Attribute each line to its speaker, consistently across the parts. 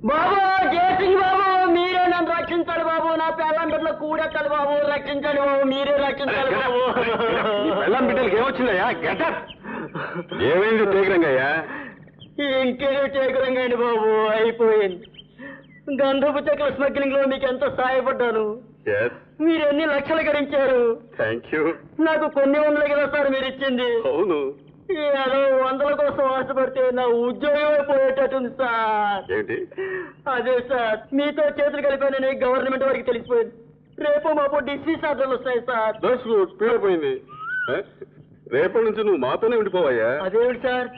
Speaker 1: బాబు జయసింగ్ బాబు మీరే నన్ను రక్షించాలి బాబు. నా పెళ్ళం బిడ్డలు కూడెత్తాలి బాబు. రక్షించండి బాబు, మీరే రక్షించాలి బాబు.
Speaker 2: పెళ్ళం బిడ్డలకి ఏమొచ్చిందయ్యా? గెటప్ ఏమైంది టేకరంగయ్యా?
Speaker 1: ఇంకేదో టేకరంగా అండి బాబు, అయిపోయింది. గంధపు చెక్కల స్మగ్లింగ్ లో మీకు ఎంత సహాయపడ్డాను. మీరు ఎన్ని లక్షలు గడించారు.
Speaker 2: Thank you.
Speaker 1: నాకు కొన్ని వందలు కదా సార్ మీరు ఇచ్చింది.
Speaker 2: అవును.
Speaker 1: ఏదో వందల కోసం ఆశపడితే నా ఉద్యోగమే పోయేటట్టుంది సార్.
Speaker 2: ఏంటి?
Speaker 1: అదే సార్, మీతో చేతులు కలిపానని గవర్నమెంట్ వారికి తెలిసిపోయింది. రేపు మాపు డిస్మిస్ ఆర్డర్లు వస్తాయి సార్.
Speaker 2: పీడిపోయింది. రేపటి నుంచి నువ్వు మాతోనే ఉండిపోవయ్యా.
Speaker 1: అదేమిటి సార్,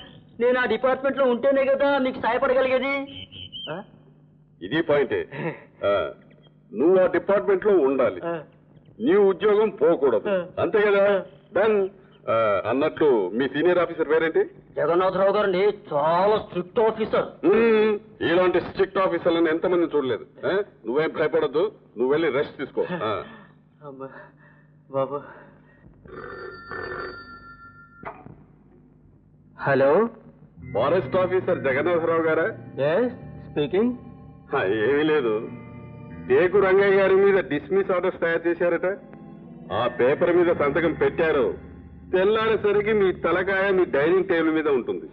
Speaker 1: నేను ఆ డిపార్ట్మెంట్ లో ఉంటేనే కదా మీకు సహాయపడగలిగేది.
Speaker 2: ఇది పాయింటే. నువ్వు ఆ డిపార్ట్మెంట్ లో ఉండాలి, నీ ఉద్యోగం పోకూడదు, అంతే కదా? డన్. అన్నట్లు మీ సీనియర్ ఆఫీసర్ పేరేంటి?
Speaker 1: జగన్నాథరావు గారండి, చాలా స్ట్రిక్ట్ ఆఫీసర్.
Speaker 2: ఇలాంటి స్ట్రిక్ట్ ఆఫీసర్లను ఎంతమంది చూడలేదు. నువ్వేం భయపడద్దు, నువ్వు వెళ్ళి రెస్ట్ తీసుకో.
Speaker 1: బాబు. హలో,
Speaker 2: ఫారెస్ట్ ఆఫీసర్ జగన్నాథరావు గారా?
Speaker 1: స్పీకింగ్.
Speaker 2: ఏమీ లేదు, టేకు రంగయ్య గారి మీద డిస్మిస్ ఆర్డర్స్ తయారు చేశారట. ఆ పేపర్ మీద సంతకం పెట్టారు. తెల్లారేసరికి మీ తలకాయ మీ డైనింగ్ టేబుల్ మీద ఉంటుంది.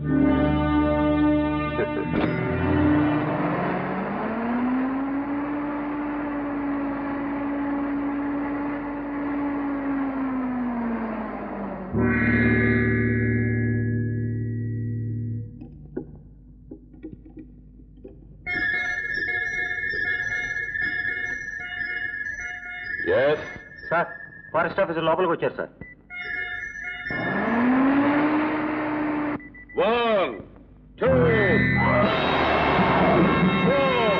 Speaker 3: సార్, ఫారెస్ట్ ఆఫీసర్ లోపలికి వచ్చారు sir.
Speaker 2: 1, 2, 4,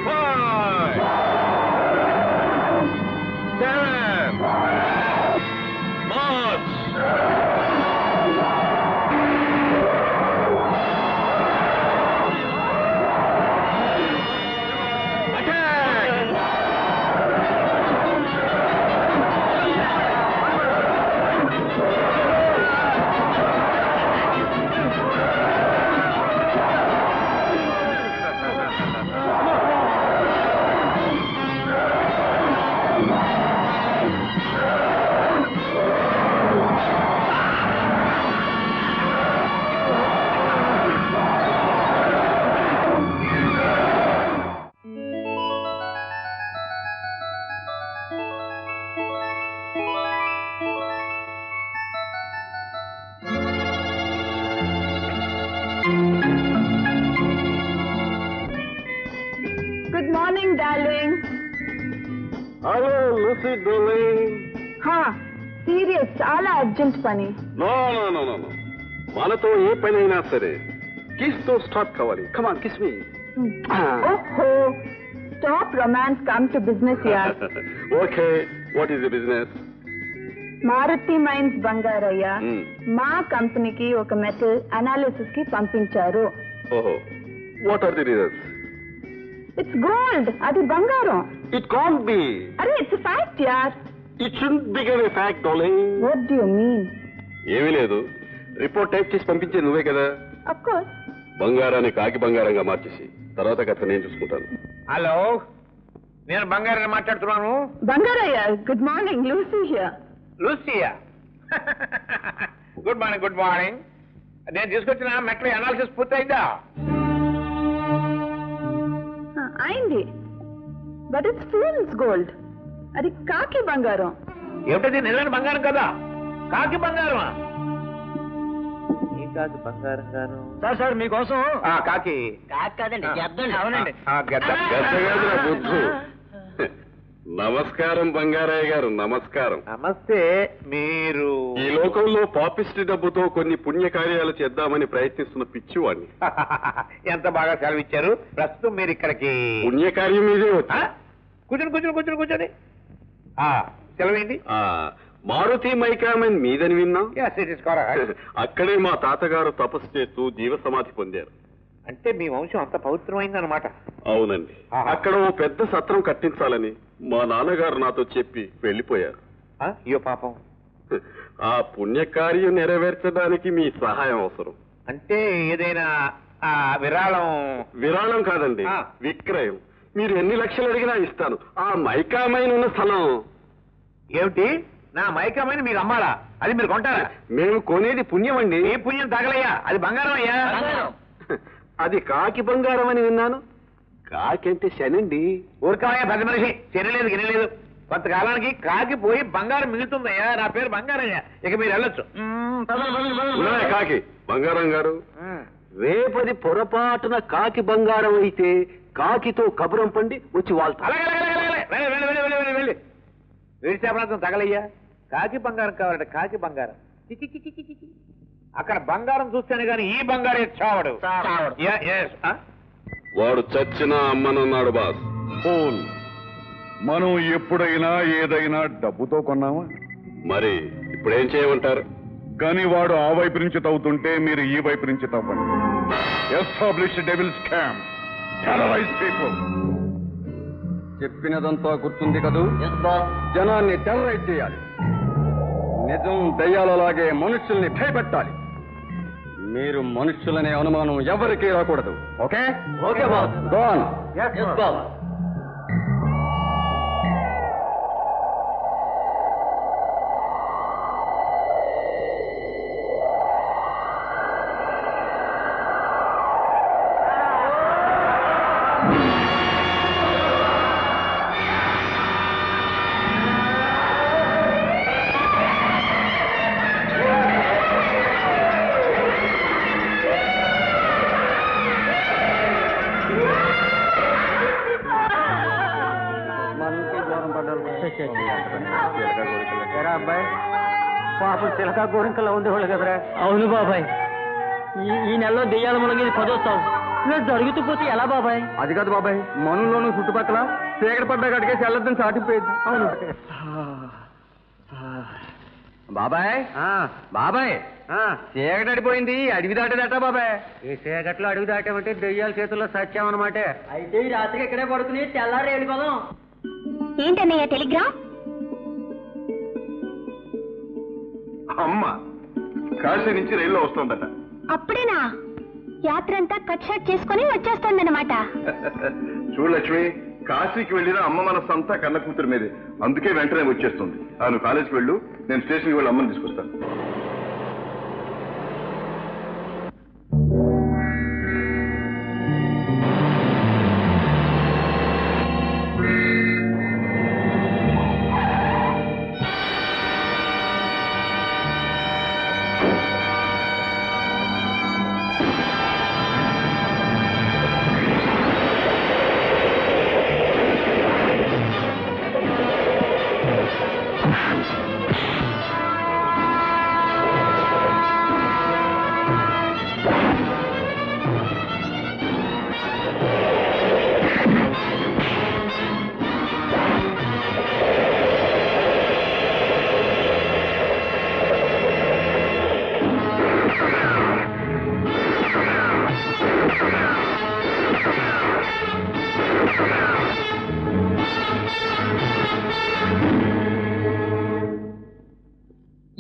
Speaker 2: 5, 7, march.
Speaker 4: Good morning, darling.
Speaker 2: Hello, Lucy, darling.
Speaker 4: Serious, చాలా అర్జెంట్ పని.
Speaker 2: No. మనతో ఏ పని అయినా సరే కిస్ తో స్టార్ట్ కావాలి. Come on, kiss me.
Speaker 4: ఓహో, stop romance, come to business, yaar.
Speaker 2: Okay, what is the business?
Speaker 4: Maruti mines Bangarayya మా కంపెనీకి ఒక మెటల్ అనాలిసిస్ కి పంపించారు.
Speaker 2: ఓహో, what are the results?
Speaker 4: It's gold. అది బంగారం.
Speaker 2: It can't be.
Speaker 4: అరే, it's a fact, yaar.
Speaker 2: It shouldn't become a fact, darling.
Speaker 4: What do you mean?
Speaker 2: ఏమీ లేదు, రిపోర్ట్ టైప్ చేసి పంపించే నువ్వే కదా.
Speaker 4: Of course.
Speaker 2: బంగారాన్ని కాకి బంగారంగా మార్చేసి తర్వాత కథ నేను చూసుకుంటాను.
Speaker 3: హలో, నేను బంగారాన్ని మాట్లాడుతున్నాను.
Speaker 4: Bangarayya, good morning. Lucy here.
Speaker 3: Lucia, good morning. Good morning. నేను తీసుకొచ్చిన మెటల్ అనాలిసిస్ పూర్తయిందా?
Speaker 4: అయింది, బట్ ఇట్స్ ఫూల్స్ గోల్డ్. అది కాకి బంగారం.
Speaker 3: ఏమిటది? నిజమైన బంగారం కదా? కాకి బంగారమా? కాకి బంగారం గాను
Speaker 1: సార్ మీకోసం.
Speaker 3: కాకి
Speaker 1: కాదండి, గెద్దండి.
Speaker 3: అవునండి,
Speaker 2: బుద్ధు. నమస్కారం బంగారయ్య గారు, నమస్కారం.
Speaker 3: నమస్తే. మీరు
Speaker 2: ఈ లోకంలో పాపిస్టి డబ్బుతో కొన్ని పుణ్యకార్యాలు చేద్దామని ప్రయత్నిస్తున్న పిచ్చివాడిని.
Speaker 3: ఎంత బాగా సెలవిచ్చారు. ప్రస్తుతం మీరు ఇక్కడికి
Speaker 2: పుణ్యకార్యం మీదే వచ్చా?
Speaker 3: కూర్చొని సెలవేంటి?
Speaker 2: మారుతి మైకామన్ మీదని విన్నాం. అక్కడే మా తాతగారు తపస్సు చేస్తూ జీవ సమాధి పొందారు.
Speaker 3: అంటే మీ వంశం అంత పవిత్రమైందన్నమాట.
Speaker 2: అవునండి. అక్కడ ఓ పెద్ద సత్రం కట్టించాలని మా నాన్నగారు నాతో చెప్పి వెళ్ళిపోయారు.
Speaker 3: అయ్యో పాపం.
Speaker 2: ఆ పుణ్యకార్యం నెరవేర్చడానికి మీ సహాయం అవసరం.
Speaker 3: అంటే ఏదైనా విరాళం
Speaker 2: విరాళం కాదండి, విక్రయం. మీరు ఎన్ని లక్షలు అడిగినా ఇస్తాను. ఆ మైకామైన ఉన్న స్థలం.
Speaker 3: ఏమిటి? నా మైకమైన మీరు అమ్మాలా? అది మీరు కొంటారా?
Speaker 2: మేము కొనేది పుణ్యం అండి.
Speaker 3: ఏ పుణ్యం తగలయ్యా, అది బంగారం అయ్యా.
Speaker 2: అది కాకి బంగారం అని విన్నాను. కాకి అంటే శనండి.
Speaker 3: ఊరుకోవయ్యా పెద్ద మనిషి, చెరలేదు గినలేదు. కొంతకాలానికి కాకి పోయి బంగారం మిగులుతుందయ్యా. నా పేరు బంగారయ్యా, ఇక మీరు వెళ్ళొచ్చు.
Speaker 2: కాకి బంగారం గారు, రేపది పొరపాటున కాకి బంగారం అయితే కాకితో కబురం పండి వచ్చి వాళ్తా.
Speaker 3: వెళ్ళి వేడిచేపలతో తగలయ్యా. కాకి బంగారం కావాలంటే కాకి బంగారం. అక్కడ బంగారం చూస్తేనే గాని ఈ బంగారం చావడు.
Speaker 2: వాడు చచ్చినా అమ్మనన్నాడు బాస్.
Speaker 5: మనం ఎప్పుడైనా ఏదైనా డబ్బుతో కొన్నామా?
Speaker 2: మరి ఇప్పుడేం చేయమంటారు?
Speaker 5: కానీ వాడు ఆ వైపు నుంచి తవ్వుతుంటే మీరు ఈ వైపు నుంచి తవ్వండి. Establish devil's camp, terrorize people.
Speaker 1: చెప్పినదంతా గుర్తుంది కదూ? జనాన్ని టెర్రరైజ్ చేయాలి. నిజం దయ్యాలలాగే మనుషుల్ని భయపెట్టాలి. మీరు మనుషులనే అనుమానం ఎవరికీ రాకూడదు. Okay? Okay boss. Go on. yes boss. అబ్బాయి పాపం చిలక గోరింకలా ఉండేవాళ్ళు కదరా. అవును బాబాయ్, ఈ నెలలో దెయ్యాల మునగేది 10వ సంవత్సరం. ఇలా జరుగుతూ పోతే ఎలా బాబాయ్? అది కాదు బాబాయ్, మనుల్లోనూ చుట్టుపక్కల చీకటి పడ్డా కడిగేసి వెళ్ళొద్దని సాటిపోయేది. అవును బాబాయ్. బాబాయ్ చీకటి అడిపోయింది, అడవి దాటేదట బాబాయ్. ఈ చీకట్లో అడవి దాటామంటే దెయ్యాల చేతుల్లో సత్యామన్నమాట. అయితే ఈ రాత్రికి ఇక్కడే పడుకుని తెల్లారి వెళ్ళిపోదాం.
Speaker 6: ఏంటన్నయ్య టెలిగ్రామ్?
Speaker 5: అమ్మ కాశీ నుంచి రైల్లో వస్తుందట.
Speaker 6: అప్పుడేనా? యాత్ర అంతా కట్ షాట్ చేసుకుని వచ్చేస్తుందన్నమాట.
Speaker 5: చూడు లక్ష్మి, కాశీకి వెళ్ళిన అమ్మ మనసంతా కన్న కూతురు మీదే, అందుకే వెంటనే వచ్చేస్తుంది. నువ్వు కాలేజీకి వెళ్ళు, నేను స్టేషన్కి వెళ్ళి అమ్మని తీసుకొస్తాను.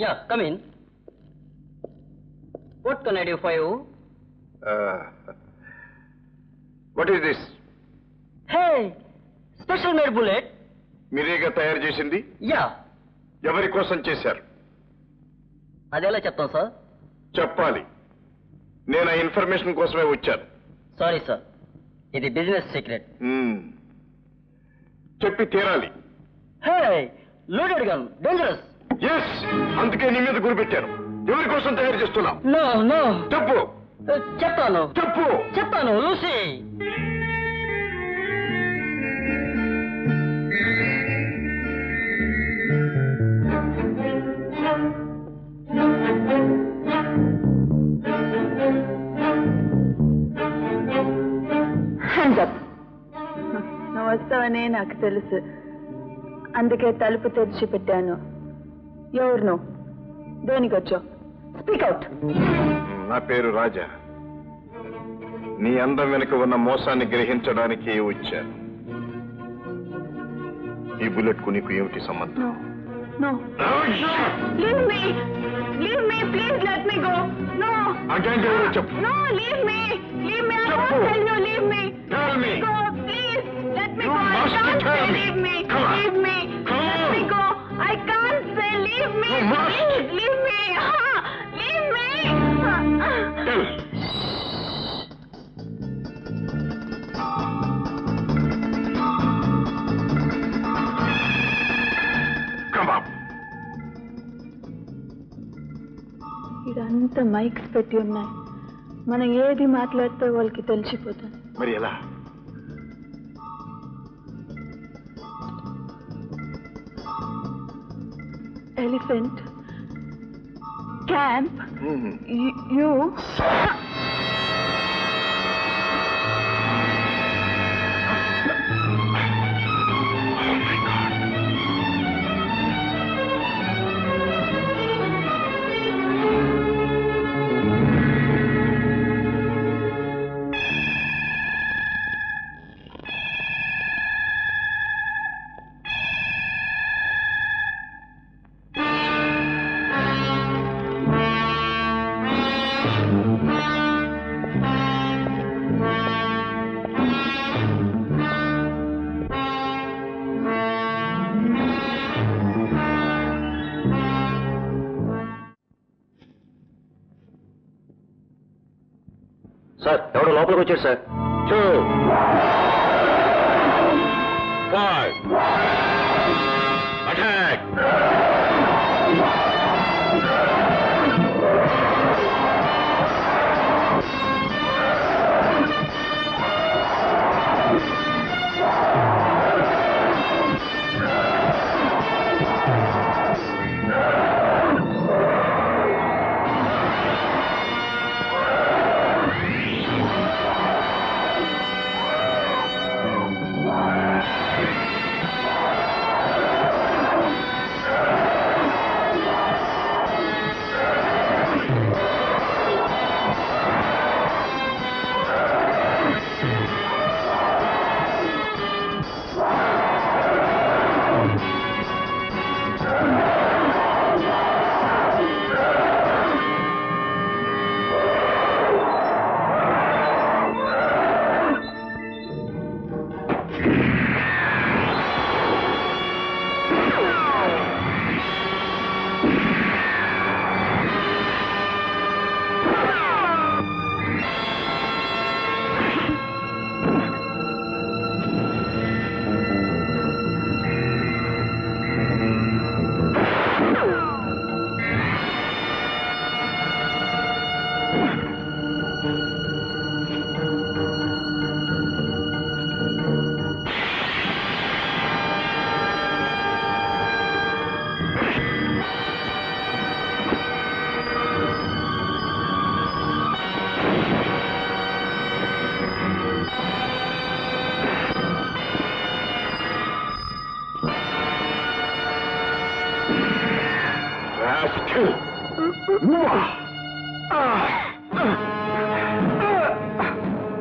Speaker 1: Yeah, come in. What can I do for you?
Speaker 5: What is this?
Speaker 1: Hey, special made bullet.
Speaker 5: మీరేగా తయారు చేసింది?
Speaker 1: Yeah.
Speaker 5: ఎవరి కోసం చేశారు?
Speaker 1: అదెలా చెప్తాం సార్?
Speaker 5: చెప్పాలి. నేను ఆ ఇన్ఫర్మేషన్ కోసమే వచ్చాను.
Speaker 1: సారీ సార్, ఇది బిజినెస్ సీక్రెట్.
Speaker 5: చెప్పి తీరాలి.
Speaker 1: Hey, loaded gun, dangerous.
Speaker 5: Yes, అందుకే నీ మీద గురి పెట్టాను. ఎవరి కోసం తయారు చేస్తున్నావు?
Speaker 1: No, no.
Speaker 5: చెప్పు.
Speaker 1: చెప్తాను.
Speaker 5: చెప్పు.
Speaker 1: చెప్తాను, లూసీ.
Speaker 4: నువ్వు వస్తావనే నాకు తెలుసు, అందుకే తలుపు తెరిచి పెట్టాను. ఎవరు నువ్వు? దేనికి వచ్చావు? Speak out.
Speaker 5: నా పేరు రాజా. నీ అందం వెనుక ఉన్న మోసాన్ని గ్రహించడానికి వచ్చాను. ఈ బుల్లెట్ కు నీకు ఏమిటి సంబంధం?
Speaker 4: No. Leave me. leave me, please let me go. No.
Speaker 5: Again, చెప్పు.
Speaker 4: No, leave me. Leave me. I won't tell you, leave me.
Speaker 5: Tell me.
Speaker 4: Go, please. Let me
Speaker 5: You
Speaker 4: go. I
Speaker 5: must
Speaker 4: can't
Speaker 5: tell
Speaker 4: say
Speaker 5: me.
Speaker 4: leave me.
Speaker 5: Come on.
Speaker 4: Leave me.
Speaker 5: Come
Speaker 4: Let
Speaker 5: on.
Speaker 4: me go. I can't say leave me.
Speaker 5: You must.
Speaker 4: Please, leave me. Leave me.
Speaker 5: Tell. Come up.
Speaker 4: ఇదంతా mics పెట్టి ఉన్నాయి. మనం ఏది మాట్లాడితే వాళ్ళకి తెలిసిపోతుంది.
Speaker 5: మరి ఎలా?
Speaker 4: ఎలిఫెంట్ క్యాంప్ యూ
Speaker 1: సార్ ఎవడో లోపలికి వచ్చాడు సార్.
Speaker 2: 2 5 అటాక్.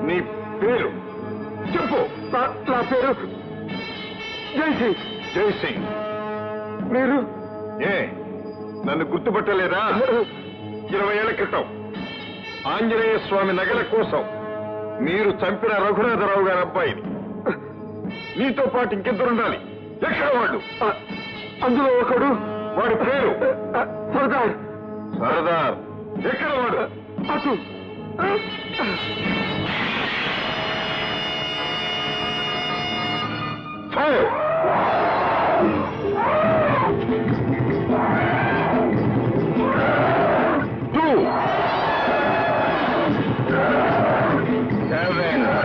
Speaker 2: నీ పేరు చెప్పు. నా పేరు జైసింగ్. జైసింగ్. మీరు నన్ను గుర్తుపట్టలేదా? 20 ఏళ్ల క్రితం ఆంజనేయ స్వామి నగల కోసం మీరు చంపిన రఘునాథరావు గారి అబ్బాయిని. నీతో పాటు ఇంకెద్దరుండాలి. ఎక్కడ వాళ్ళు? అందులో ఒకడు. వాడి పేరు సర్దార్. సర్దార్ ఎక్కడ వాడు? అటు. ఫైర్. 2 7 2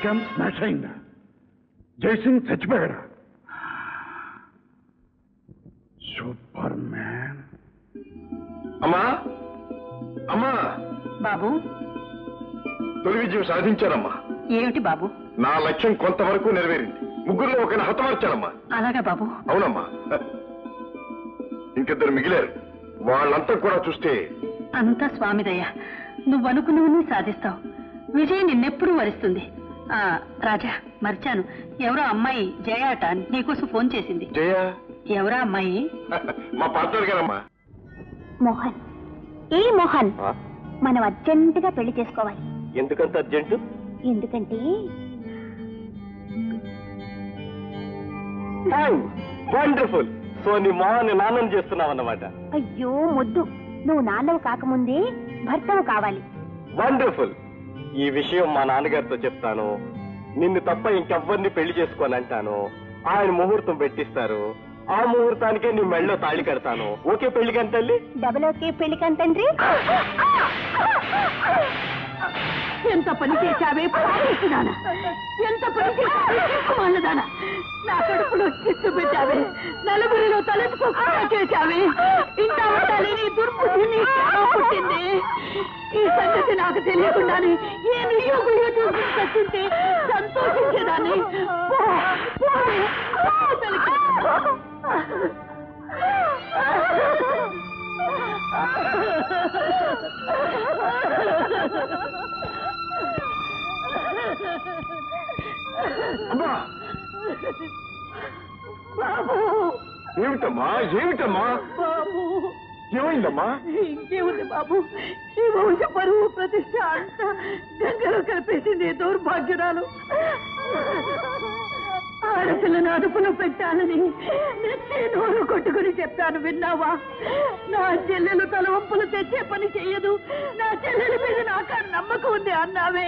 Speaker 5: ట్యాంక్ క్యాంప్ స్మాష్ అయిందా? జైసింగ్ చచ్చిపోయాడా? Super man. అమ్మా అమ్మా
Speaker 4: బాబు,
Speaker 5: తొలి విజయం సాధించారమ్మా.
Speaker 4: ఏమిటి బాబు?
Speaker 5: నా లక్ష్యం కొంతవరకు నెరవేరింది. ముగ్గురులో ఒకరిని హతమార్చారమ్మా.
Speaker 4: అలాగా బాబు?
Speaker 5: అవునమ్మా. ఇంకిద్దరు మిగిలారు. వాళ్ళంతా కూడా చూస్తే
Speaker 4: అంతా స్వామిదయ్య. నువ్వు అనుకున్నవన్నీ సాధిస్తావు. విజయ్ నిన్నెప్పుడూ వరిస్తుంది. రాజా, మర్చాను, ఎవరో అమ్మాయి జయ అట నీకోసం ఫోన్ చేసింది.
Speaker 5: జయ?
Speaker 4: ఎవరా అమ్మాయి?
Speaker 5: మా పార్ట్నర్ గారమ్మా.
Speaker 6: మోహన్. ఏ మోహన్, మనం అర్జెంటుగా పెళ్లి చేసుకోవాలి.
Speaker 1: ఎందుకంత అర్జెంటు?
Speaker 6: ఎందుకంటే
Speaker 1: వండర్ఫుల్. సో నీ మోహన్ నాన్నని చేస్తున్నావు అన్నమాట.
Speaker 6: అయ్యో మొద్దు, నువ్వు నాన్నవు కాకముందే భర్తవు కావాలి.
Speaker 1: వండర్ఫుల్. ఈ విషయం మా నాన్నగారితో చెప్తాను. నిన్ను తప్ప ఇంకెవ్వరిని పెళ్లి చేసుకోనంటాను. ఆయన ముహూర్తం పెట్టిస్తారు. ఆ ముహూర్తానికే నీ మెళ్ళలో తాళి కడతాను. ఓకే పెళ్లికని తల్లి?
Speaker 6: డబల్ ఓకే పెళ్లికని తండ్రి.
Speaker 4: ఎంత పని చేశావే పాపిస్తున్నానా? ఎంత పని చేశావేదానా? నా కడుపులో చిచ్చు పెట్టావే, నలుగురిలో తలెత్తుకోకుండా చేశావే. ఇంత ఉండాలి నీ దుర్బుద్ధి నీకు పుట్టింది. ఈ సంగతి నాకు తెలియకుండానే ఏ నియోగులు చూసుకుంటే సంతోషించేదాన్ని.
Speaker 5: ఏమిటమ్మా ఏమిటమ్మా?
Speaker 4: బాబు,
Speaker 5: ఏమైందమ్మా?
Speaker 4: ఇంకేముంది బాబు, ఈ వంశ పరువు ప్రతిష్ట అంతా గంగలో కలిపేసింది దౌర్భాగ్యురాలు. ఆడపిల్లను అదుపులో పెట్టాలని నెత్తి నోరు కొట్టుకుని చెప్పాను, విన్నావా? నా చెల్లెలు తలవంపులు తెచ్చే పని చెయ్యదు, నా చెల్లెల మీద నాకు నమ్మకం ఉంది అన్నావే.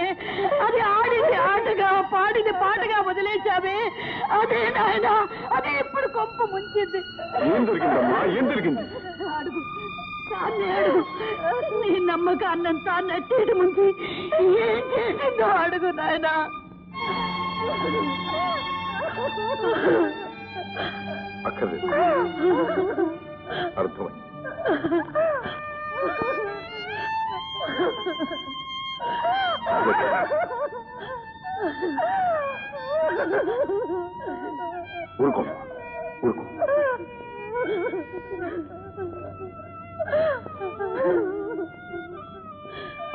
Speaker 4: అది ఆడింది ఆటగా, పాడింది పాటగా వదిలేశావే. అదే నాయన, అదే ఇప్పుడు కొంప ముంచింది.
Speaker 5: ఏం జరిగిందమ్మా? ఏం జరిగింది?
Speaker 4: అడుగు, దాన్ని అడుగు. నీ నమ్మకాన్నంతా నెట్టేటి ముంచి ఏం చేసిందో అడుగు నాయనా.
Speaker 5: అక్కర్లేదు, అర్థమై. ఊరుకో ఊరుకో.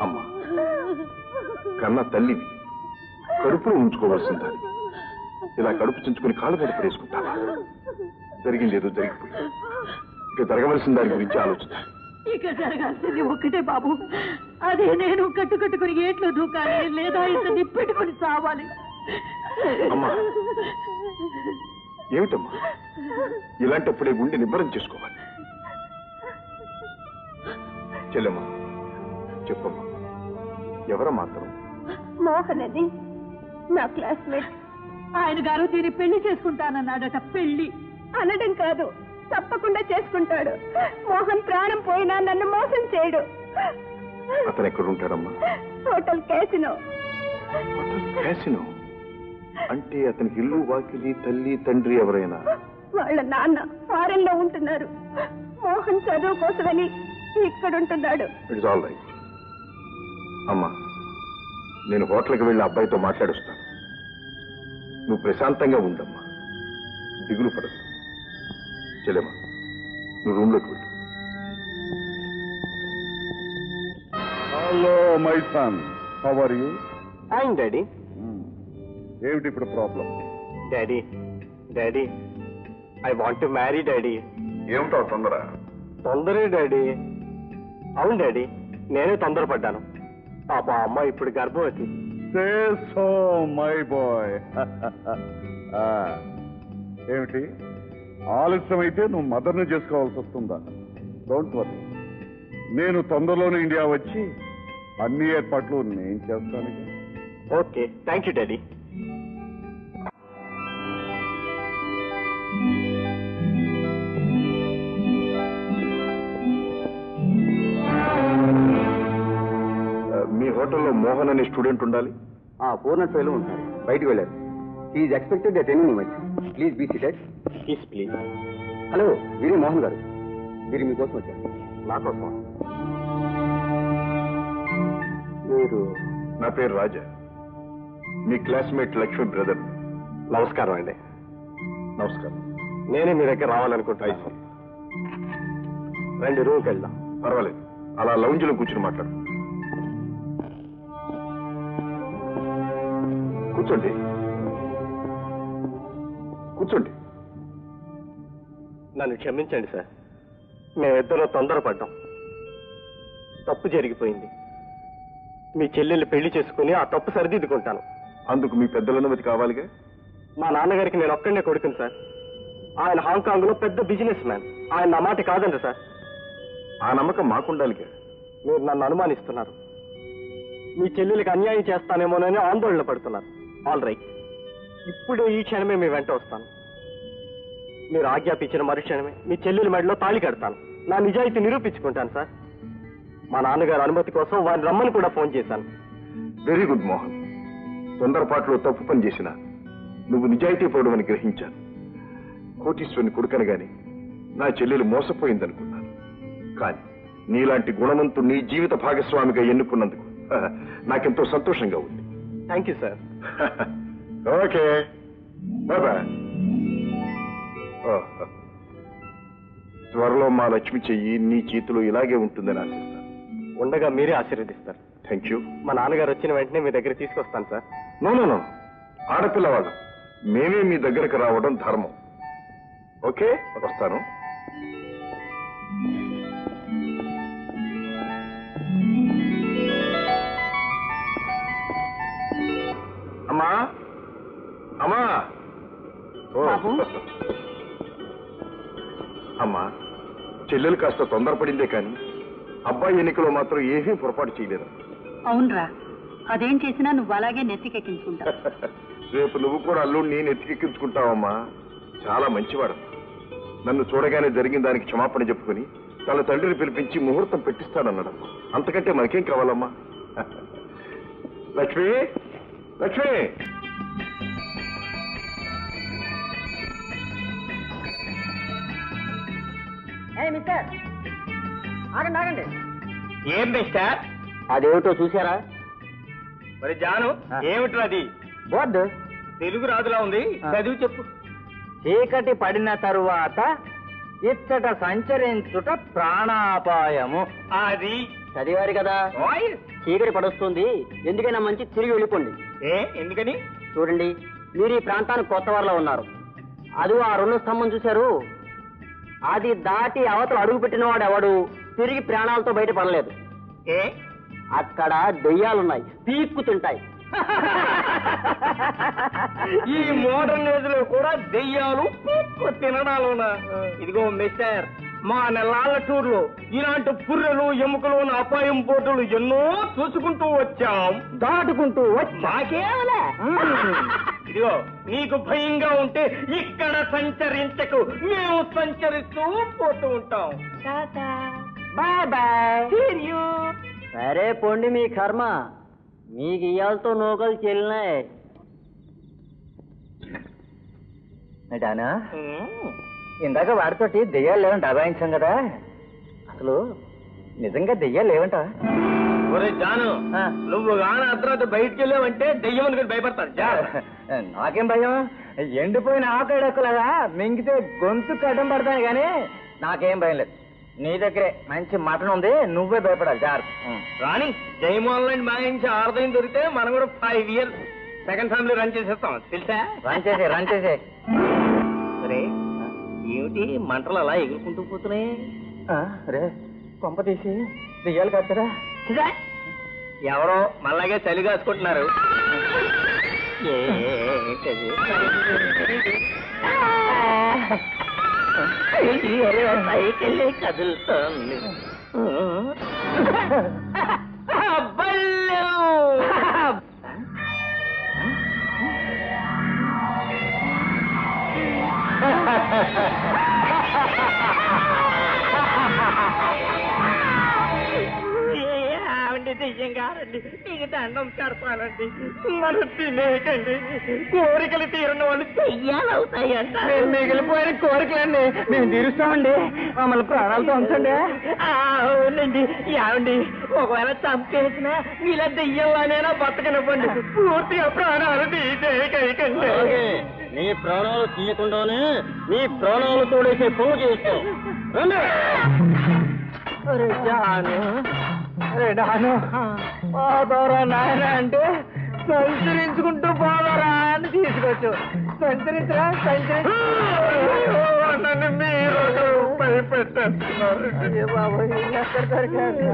Speaker 5: అమ్మా, కన్న తల్లివి, కడుపులో ఉంచుకోవాల్సిన దాన్ని ఇలా కడుపు చించుకుని కాళ్ళు మీద పడేసుకుంటావా? జరిగింది ఏదో జరిగిపోయింది. ఇక జరగవలసిన దాని గురించి ఆలోచించాలి.
Speaker 4: ఇక జరగాల్సింది ఒక్కటే బాబు, అదే నేను కట్టుకట్టుకుని ఏట్లో దూకాలి, లేదా ఇంత నిప్పెట్టుకుని చావాలి.
Speaker 5: అమ్మా, ఏమిటమ్మా ఇలాంటప్పుడే గుండె నిబ్బరం చేసుకోవాలి. చెల్లెమ్మా, చెప్పమ్మా, ఎవర మాత్రం?
Speaker 6: మోహన్ అని నా క్లాస్మేట్.
Speaker 4: ఆయన గారు దీన్ని పెళ్లి చేసుకుంటానన్నాడట. పెళ్లి
Speaker 6: అనడం కాదు, తప్పకుండా చేసుకుంటాడు. మోహన్ ప్రాణం పోయినా నన్ను మోసం చేయడు.
Speaker 5: అతను ఎక్కడుంటాడమ్మా?
Speaker 6: Hotel casino.
Speaker 5: హోటల్ క్యాసినో అంటే అతనికి ఇల్లు వాకిలి తల్లి తండ్రి ఎవరైనా?
Speaker 6: వాళ్ళ నాన్న ఫారెన్ లో ఉంటున్నారు. మోహన్ చదువు కోసమని ఇక్కడుంటున్నాడు.
Speaker 5: It's all right. అమ్మా, నేను హోటల్కి వెళ్ళి అబ్బాయితో మాట్లాడుస్తాను. నువ్వు ప్రశాంతంగా ఉండమ్మా, దిగులు పడదు. చెల్లెమ్మా, నువ్వు రూమ్లోకి వెళ్ళు.
Speaker 2: Hello my son, how are you?
Speaker 1: Fine daddy.
Speaker 2: ఏమిటి ఇప్పుడు problem?
Speaker 1: Daddy daddy, I want to marry daddy.
Speaker 5: ఏమిటో తొందర?
Speaker 1: తొందరే డాడీ. అవును డాడీ, నేనే తొందరపడ్డాను. పాప అమ్మ ఇప్పుడు గర్భవతి.
Speaker 2: Say so, my boy. ఏమిటి ఆలస్యం అయితే నువ్వు మదర్ని చేసుకోవాల్సి వస్తుందా? డోంట్ వరీ, నేను తొందరలోనే ఇండియా వచ్చి అన్ని ఏర్పాట్లు నేను చేస్తాను.
Speaker 1: Okay, thank you daddy.
Speaker 5: మీ హోటల్లో మోహన్ అనే స్టూడెంట్ ఉండాలి.
Speaker 1: పూర్ణ ఫైలు ఉంటారు, బయటకు వెళ్ళారు. Is expected at any moment. Please be seated. Please. Hello, Veere Mohan గారు, వీరు మీకోసం వచ్చారు. నా కోసం?
Speaker 5: మీరు? నా పేరు రాజా, మీ క్లాస్మేట్ లక్ష్మి బ్రదర్.
Speaker 1: నమస్కారం అండి.
Speaker 5: నమస్కారం.
Speaker 1: నేనే మీ దగ్గర రావాలనుకుంటున్నాను. రండి, రూమ్కి వెళ్దాం.
Speaker 5: పర్వాలేదు, అలా లౌంజ్లో కూర్చుని మాట్లాడు. కూర్చోండి కూర్చోండి.
Speaker 1: నన్ను క్షమించండి సార్, మేమిద్దరం తొందరపడ్డాం. తప్పు జరిగిపోయింది. మీ చెల్లెల్ని పెళ్లి చేసుకుని ఆ తప్పు సరిదిద్దుకుంటాను.
Speaker 5: అందుకు మీ పెద్దల అనుమతి కావాలిగా?
Speaker 1: మా నాన్నగారికి నేను ఒక్కడనే కొడుకుని సార్. ఆయన హాంకాంగ్ లో పెద్ద బిజినెస్ మ్యాన్. ఆయన నా మాట కాదండి సార్.
Speaker 5: ఆ నమ్మకం మాకుండాలిగా.
Speaker 1: మీరు నన్ను అనుమానిస్తున్నారు. మీ చెల్లెలికి అన్యాయం చేస్తానేమోనని ఆందోళన పడుతున్నారు. ఆల్ రైట్, ఇప్పుడే ఈ క్షణమే మీ వెంట వస్తాను. మీరు ఆజ్ఞాపించిన మరుక్షణమే మీ చెల్లెలి మెడలో తాళి కడతాను. నా నిజాయితీ నిరూపించుకుంటాను సార్. మా నాన్నగారి అనుమతి కోసం వారిని రమ్మని కూడా ఫోన్ చేశాను.
Speaker 5: Very good Mohan. తొందరపాటులో తప్పు పని చేసినా నువ్వు నిజాయితీ పడవని గ్రహించాను. కోటీశ్వరుని కొడుకనగాని నా చెల్లెలు మోసపోయిందనుకున్నాను. కానీ నీలాంటి గుణవంతుణ్ణి జీవిత భాగస్వామిగా ఎన్నుకున్నందుకు నాకెంతో సంతోషంగా ఉంది.
Speaker 1: Thank you sir.
Speaker 5: Okay, bye. త్వరలో మా లక్ష్మి చెయ్యి నీ చేతిలో ఇలాగే ఉంటుందని ఆశిస్తాను.
Speaker 1: ఉండగా మీరే ఆశీర్వదిస్తారు.
Speaker 5: Thank you.
Speaker 1: మా నాన్నగారు వచ్చిన వెంటనే మీ దగ్గర తీసుకొస్తాను సార్.
Speaker 5: నో, ఆడపిల్లవాళ్ళం మేమే మీ దగ్గరకు రావడం ధర్మం. ఓకే, వస్తాను. అమ్మా అమ్మా అమ్మా, చెల్లెలు కాస్త తొందరపడిందే కానీ అబ్బాయి ఎన్నికలో మాత్రం ఏమీ పొరపాటు చేయలేదు.
Speaker 4: అవునరా, అదేం చేసినా నువ్వు అలాగే నెత్తికెక్కించుకుంటావు.
Speaker 5: రేపు నువ్వు కూడా అల్లుడిని నెత్తికెక్కించుకుంటావమ్మా. చాలా మంచివాడు. నన్ను చూడగానే జరిగిన దానికి క్షమాపణ చెప్పుకుని తన తండ్రిని పిలిపించి ముహూర్తం పెట్టిస్తానన్నాడు. అంతకంటే మనకేం కావాలమ్మా? లక్ష్మి, లక్ష్మి.
Speaker 1: మిస్టర్, ఆగండి ఆగండి.
Speaker 3: ఏం మిస్టర్?
Speaker 1: అదేమిటో చూసారా?
Speaker 3: మరి జాను, ఏమిట్రా అది?
Speaker 1: బోర్డు
Speaker 3: తెలుగు రాదులా ఉంది, చదివి చెప్పు.
Speaker 1: చీకటి పడిన తరువాత ఇచ్చట సంచరించుట ప్రాణాపాయము.
Speaker 3: అది
Speaker 1: చదివారు కదా? చీకటి పడొస్తుంది, ఎందుకైనా మంచి తిరిగి వెళ్ళిపోండి.
Speaker 3: ఎందుకని?
Speaker 1: చూడండి, మీరు ఈ ప్రాంతానికి కొత్త వారిలో ఉన్నారు. అది ఆ 2 స్తంభం చూశారు, అది దాటి అవతల అడుగు పెట్టిన వాడు ఎవడు తిరిగి ప్రాణాలతో బయటపడలేదు. అక్కడ దెయ్యాలున్నాయి, పీక్కు తింటాయి.
Speaker 3: ఈ మోడర్న్ ఏజ్ లో కూడా దెయ్యాలు పీక్కు తినడాలున్నా? ఇదిగో మిస్టర్, మా నెలాళ్ళ టూర్ లో ఇలాంటి పుర్రెలు ఎముకలు అపాయం బోటులు ఎన్నో చూసుకుంటూ వచ్చాం, దాటుకుంటూ మాకేమలే. ఇదిగో, నీకు భయంగా ఉంటే ఇక్కడ సంచరించకు, మేము సంచరిస్తూ పోతూ ఉంటాం.
Speaker 1: Bye bye. సరే పొండి, మీ కర్మ. మీకు ఇయ్యాలతో నూకలు చెల్లినాయి. డానా, ఇందాక వాడితోటి దెయ్యాలు లేవంట అభాయించాం కదా, అసలు నిజంగా దెయ్యాలు లేవంట?
Speaker 3: ఒరే జాను, నువ్వు గాన అర్ధరాత్రి బయటికి వెళ్ళావంటే దెయ్యం అనుకుని భయపడతాను.
Speaker 1: నాకేం భయం? ఎండిపోయిన ఆకడెక్కలాగా మింగితే గొంతు కడ్డం పడతాను కానీ నాకేం భయం లేదు. నీ దగ్గరే మంచి మటన్ ఉంది, నువ్వే భయపడాలి.
Speaker 3: రాణి, జయమోహన్ లాంటి మాయించి ఆరుదయం దొరికితే మనం కూడా 5 years సెకండ్ ఫ్యామిలీ రన్ చేసేస్తాం, తెలుసా?
Speaker 1: రన్ చేసే.
Speaker 3: సరే, ఏమిటి మంటలు అలా ఎగురుకుంటూ పోతున్నాయి?
Speaker 1: రే, కొంప తీసి దెయ్యాలు కట్టరా?
Speaker 3: ఎవరో మళ్ళాగే చలి కాసుకుంటున్నారు.
Speaker 1: సైకిల్ కదులుతోంది.
Speaker 3: లేకండి దెయ్యం గారండి మీకు దండం పెడతానండి మనం తినేయకండి కోరికలు తీరిన వాళ్ళు దెయ్యాలు అవుతాయంట మేము మిగిలిపోయిన కోరికలండి మేము తీరుస్తామండి మమ్మల్ని ప్రాణాలతో ఉంచండి అవునండి ఏమండి ఒకవేళ చంపేసినా ఇలా దెయ్యంలానైనా బతకనివ్వండి పూర్తిగా ప్రాణాలు తీసేయకండి
Speaker 1: నీ ప్రాణాలు తీయకుండానే నీ ప్రాణాలు తోడేసే పనులు చేస్తావు
Speaker 3: డాను పోదోరా నాయన అంటే సంచరించుకుంటూ పోదోరా అని తీసుకొచ్చు సంచరించరా నన్ను మీరు భయపెట్టేస్తున్నారు బాబు ఎక్కడ దొరికారు